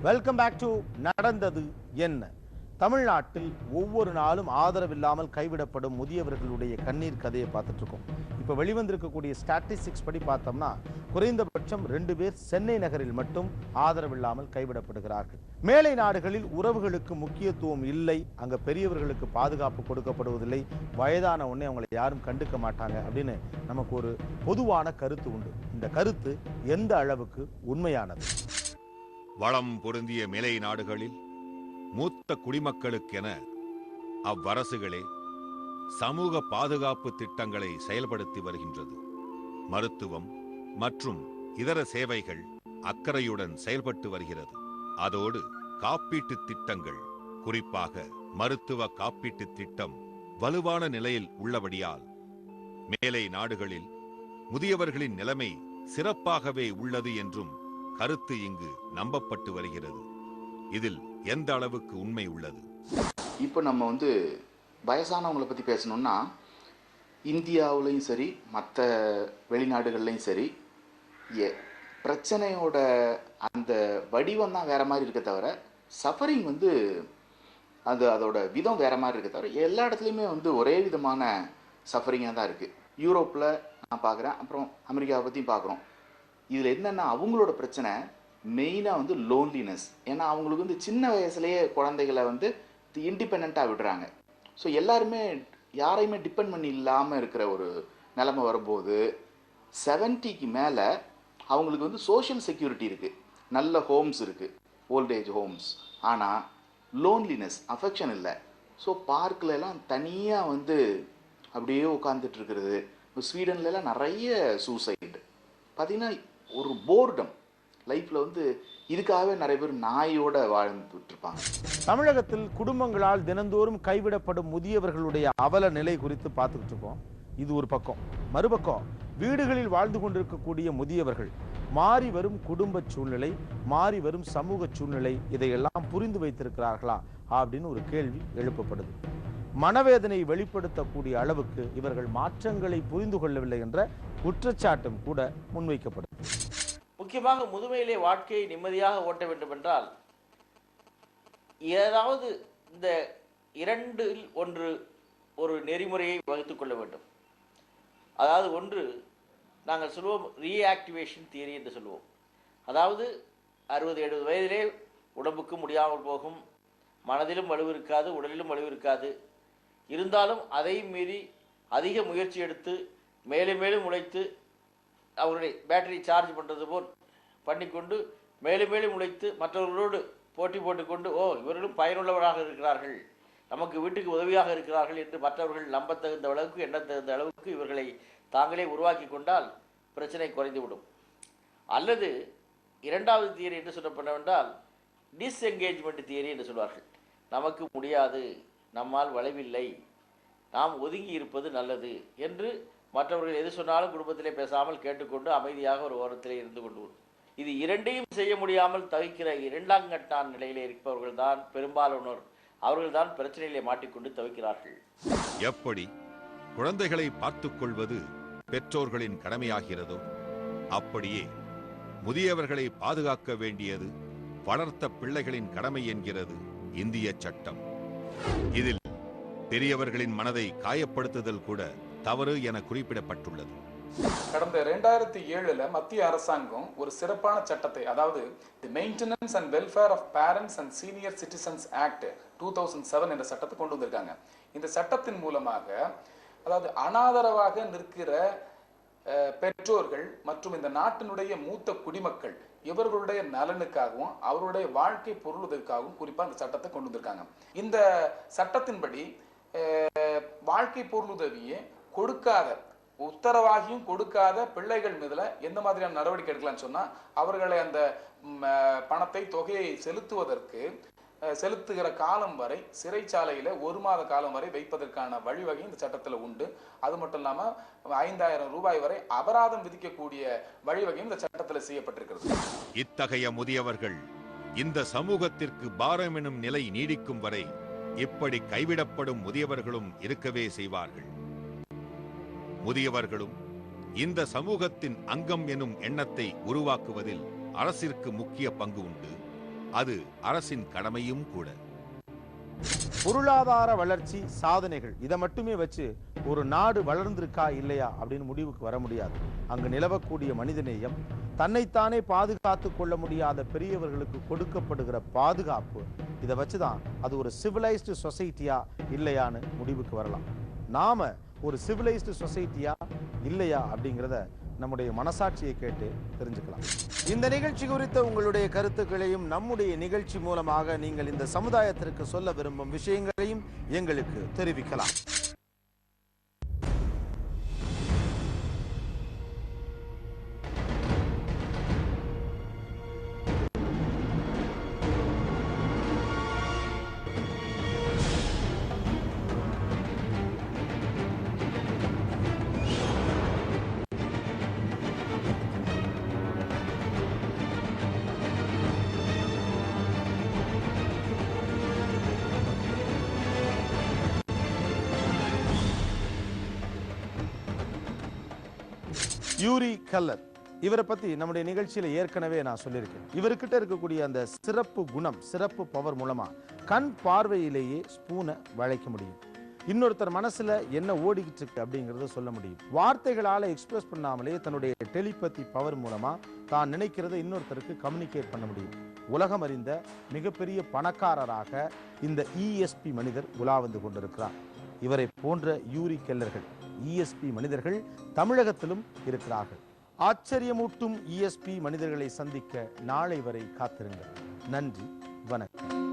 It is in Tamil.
வெல்கம் பேக் டு நடந்தது என்ன. தமிழ்நாட்டில் ஒவ்வொரு நாளும் ஆதரவில்லாமல் கைவிடப்படும் முதியவர்களுடைய கண்ணீர் கதையை பார்த்துட்டு இருக்கோம். இப்போ வெளிவந்திருக்கக்கூடிய ஸ்டாட்டிஸ்டிக்ஸ் படி பார்த்தோம்னா குறைந்தபட்சம் 2 பேர் சென்னை நகரில் மட்டும் ஆதரவில்லாமல் கைவிடப்படுகிறார்கள். மேலை நாடுகளில் உறவுகளுக்கு முக்கியத்துவம் இல்லை, அங்க பெரியவர்களுக்கு பாதுகாப்பு கொடுக்கப்படுவதில்லை, வயதான உடனே அவங்களை யாரும் கண்டுக்க மாட்டாங்க அப்படின்னு நமக்கு ஒரு பொதுவான கருத்து உண்டு. இந்த கருத்து எந்த அளவுக்கு உண்மையானது? வளம் பொருந்திய மேலை நாடுகளில் மூத்த குடிமக்களுக்கென அவ்வரசுகளே சமூக பாதுகாப்பு திட்டங்களை செயல்படுத்தி வருகின்றது. மருத்துவம் மற்றும் இதர சேவைகள் அக்கறையுடன் செயல்பட்டு வருகிறது. அதோடு காப்பீட்டு திட்டங்கள், குறிப்பாக மருத்துவ காப்பீட்டு திட்டம் வலுவான நிலையில் உள்ளபடியால் மேலை நாடுகளில் முதியவர்களின் நிலைமை சிறப்பாகவே உள்ளது என்றும் கருத்து இங்கு நம்பப்பட்டு வருகிறது. இதில் எந்த அளவுக்கு உண்மை உள்ளது? இப்போ நம்ம வயசானவங்களை பற்றி பேசணும்னா இந்தியாவிலையும் சரி மற்ற வெளிநாடுகள்லையும் சரி பிரச்சனையோட அந்த வடிவம் தான் வேறு மாதிரி இருக்க தவிர சஃபரிங் அதோட விதம் வேறு மாதிரி இருக்க தவிர எல்லா இடத்துலையுமே ஒரே விதமான சஃபரிங்காக தான் இருக்குது. யூரோப்பில் நான் பார்க்குறேன், அப்புறம் அமெரிக்காவை பற்றியும் பார்க்குறோம். இதில் என்னென்னா அவங்களோட பிரச்சனை மெயினாக லோன்லினஸ். ஏன்னா அவங்களுக்கு சின்ன வயசுலேயே குழந்தைகளை இண்டிபெண்ட்டாக விடுறாங்க. ஸோ எல்லாருமே யாரையுமே டிபெண்ட் பண்ணி இல்லாமல் இருக்கிற ஒரு நிலைமை வரும்போது 70க்கு மேலே அவங்களுக்கு சோஷியல் செக்யூரிட்டி இருக்குது, நல்ல ஹோம்ஸ் இருக்குது, ஓல்டேஜ் ஹோம்ஸ். ஆனால் லோன்லினஸ், அஃபெக்ஷன் இல்லை. ஸோ பார்க்கிலலாம் தனியாக அப்படியே உட்காந்துட்டு இருக்கிறது. ஸ்வீடன்லாம் நிறைய சூசைடு பார்த்தீங்கன்னா ஒரு போர்டம் லைஃப்பில் இதுக்காகவே நிறைய பேர் நாயோட வாழ்ந்துட்டு இருப்பாங்க. தமிழகத்தில் குடும்பங்களால் தினந்தோறும் கைவிடப்படும் முதியவர்களுடைய அவல நிலை குறித்து பார்த்துக்கிட்டு இருக்கோம். இது ஒரு பக்கம். மறுபக்கம் வீடுகளில் வாழ்ந்து கொண்டிருக்கக்கூடிய முதியவர்கள் மாறி வரும் குடும்ப சூழ்நிலை, மாறி வரும் சமூக சூழ்நிலை, இதையெல்லாம் புரிந்து வைத்திருக்கிறார்களா அப்படின்னு ஒரு கேள்வி எழுப்பப்படுது. மனவேதனை வெளிப்படுத்தக்கூடிய அளவுக்கு இவர்கள் மாற்றங்களை புரிந்து கொள்ளவில்லை என்ற குற்றச்சாட்டும் கூட முன்வைக்கப்படுது. முக்கியமாக முதுமையிலே வாழ்க்கையை நிம்மதியாக ஓட்ட வேண்டும் என்றால் ஏதாவது இந்த இரண்டில் ஒரு நெறிமுறையை வகுத்துக் கொள்ள வேண்டும். அதாவது ஒன்று, நாங்கள் சொல்லுவோம் ரீஆக்டிவேஷன் தியரி என்று சொல்லுவோம். அதாவது 60-70 வயதிலே உடம்புக்கு முடியாமல் போகும், மனதிலும் வலு இருக்காது, உடலிலும் வலு இருக்காது. இருந்தாலும் அதை மீறி அதிக முயற்சி எடுத்து மேலும் மேலும் உழைத்து அவருடைய பேட்டரி சார்ஜ் பண்ணுறது போல் பண்ணிக்கொண்டு மேலும் மேலும் உழைத்து மற்றவர்களோடு போட்டி போட்டுக்கொண்டு இவர்களும் பயனுள்ளவராக இருக்கிறார்கள், நமக்கு வீட்டுக்கு உதவியாக இருக்கிறார்கள் என்று மற்றவர்கள் நம்பத்தகுந்த அளவுக்கு, எண்ணத்தகுந்த அளவுக்கு இவர்களை தாங்களே உருவாக்கி கொண்டால் பிரச்சனை குறைந்துவிடும். அல்லது இரண்டாவது தியரி என்று சொல்லப்படவென்றால் டிஸ்எங்கேஜ்மெண்ட் தியரி என்று சொல்வார்கள். நமக்கு முடியாது, நம்மால் வளைவில்லை, நாம் ஒதுங்கி இருப்பது நல்லது என்று மற்றவர்கள் எது சொன்னாலும் குடும்பத்திலே பேசாமல் கேட்டுக்கொண்டு அமைதியாக ஒரு ஓரத்திலே இருந்து கொண்டு, இது இரண்டையும் செய்ய முடியாமல் தவிக்கிற இரண்டாங்கட்டான் நிலையிலே இருப்பவர்கள் தான் பெரும்பாலானோர். அவர்கள் தான் பிரச்சனையிலே மாட்டிக்கொண்டு தவிக்கிறார்கள். எப்படி குழந்தைகளை பார்த்துக் கொள்வது பெற்றோர்களின் கடமையாகிறதோ அப்படியே முதியவர்களை பாதுகாக்க வேண்டியது வளர்த்த பிள்ளைகளின் கடமை என்கிறது இந்திய சட்டம். இதில் பெரியவர்களின் மனதை காயப்படுத்துதல் கூட தவறு என குறிப்பிடப்பட்டுள்ளது. கடந்த 2007 மத்திய அரசாங்கம் ஒரு சிறப்பான சட்டத்தை, அதாவது the maintenance and welfare of parents and senior citizens act 2007 என்ற சட்டத்தை கொண்டு வந்திருக்காங்க. இந்த சட்டத்தின் மூலமாக அதாவது அனாதரவாக நிற்கிற பெற்றோர்கள் மற்றும் இந்த நாட்டினுடைய மூத்த குடிமக்கள் இவர்களுடைய நலனுக்காகவும் அவருடைய வாழ்க்கை பொருளுதற்காகவும் குறிப்பாக இந்த சட்டத்தை கொண்டு வந்திருக்காங்க. இந்த சட்டத்தின்படி வாழ்க்கை பொருளுதவியை கொடுக்காத, உத்தரவாகியும் கொடுக்காத பிள்ளைகள் மீதுல எந்த மாதிரியான நடவடிக்கை எடுக்கலாம்னு சொன்னா அவர்களை அந்த பணத்தை, தொகையை செலுத்துகிற காலம் வரை சிறைச்சாலையில 1 மாத காலம் வரை வைப்பதற்கான வழிவகை இந்த சட்டத்தில் உண்டு. அது மட்டும் இல்லாம 5000 ரூபாய் வரை அபராதம் விதிக்கக்கூடிய வழிவகையும் இந்த சட்டத்தில் செய்யப்பட்டிருக்கிறது. இத்தகைய முதியவர்கள் இந்த சமூகத்திற்கு பாரம் எனும் நிலை நீடிக்கும் வரை இப்படி கைவிடப்படும் முதியவர்களும் இருக்கவே செய்வார்கள். முதியவர்களும் இந்த சமூகத்தின் அங்கம் எனும் எண்ணத்தை உருவாக்குவதில் அரசிற்கு முக்கிய பங்கு உண்டு. அது அரசின் கடமையும் கூட. பொருளாதார வளர்ச்சி சாதனைகள் இதை மட்டுமே வச்சு ஒரு நாடு வளர்ந்திருக்கா இல்லையா அப்படின்னு முடிவுக்கு வர முடியாது. அங்கு நிலவக்கூடிய மனிதநேயம், தன்னைத்தானே பாதுகாத்து கொள்ள முடியாத பெரியவர்களுக்கு கொடுக்கப்படுகிற பாதுகாப்பு, இதை வச்சுதான் அது ஒரு சிவிலைஸ்டு சொசைட்டியா இல்லையான்னு முடிவுக்கு வரலாம். நாம ஒரு சிவிலைஸ்டு சொசைட்டியா இல்லையா அப்படிங்கிறத நம்முடைய மனசாட்சியை கேட்டு தெரிஞ்சுக்கலாம். இந்த நிகழ்ச்சி குறித்த உங்களுடைய கருத்துக்களையும் நம்முடைய நிகழ்ச்சி மூலமாக நீங்கள் இந்த சமுதாயத்திற்கு சொல்ல விரும்பும் விஷயங்களையும் எங்களுக்கு தெரிவிக்கலாம். யூரி கெல்லர், இவரை பத்தி நம்முடைய நிகழ்ச்சியில ஏற்கனவே நான் சொல்லியிருக்கேன். இவர்கிட்ட இருக்கக்கூடிய அந்த சிறப்பு குணம், சிறப்பு பவர் மூலமா கண் பார்வையிலேயே ஸ்பூனை வளைக்க முடியும். இன்னொருத்தர் மனசுல என்ன ஓடிக்கிட்டு இருக்கு அப்படிங்கறத சொல்ல முடியும். வார்த்தைகளால எக்ஸ்பிரஸ் பண்ணாமலே தன்னுடைய டெலிபதி பவர் மூலமா தான் நினைக்கிறத இன்னொருத்தருக்கு கம்யூனிகேட் பண்ண முடியும். உலகம் அறிந்த மிகப்பெரிய பணக்காரராக இந்த இஎஸ்பி மனிதர் உலா வந்து கொண்டிருக்கிறார். இவரை போன்ற யூரி கெல்லர்கள், இஎஸ்பி மனிதர்கள் தமிழகத்திலும் இருக்கிறார்கள். ஆச்சரியமூட்டும் இஎஸ்பி மனிதர்களை சந்திக்க நாளை வரை காத்திருங்கள். நன்றி, வணக்கம்.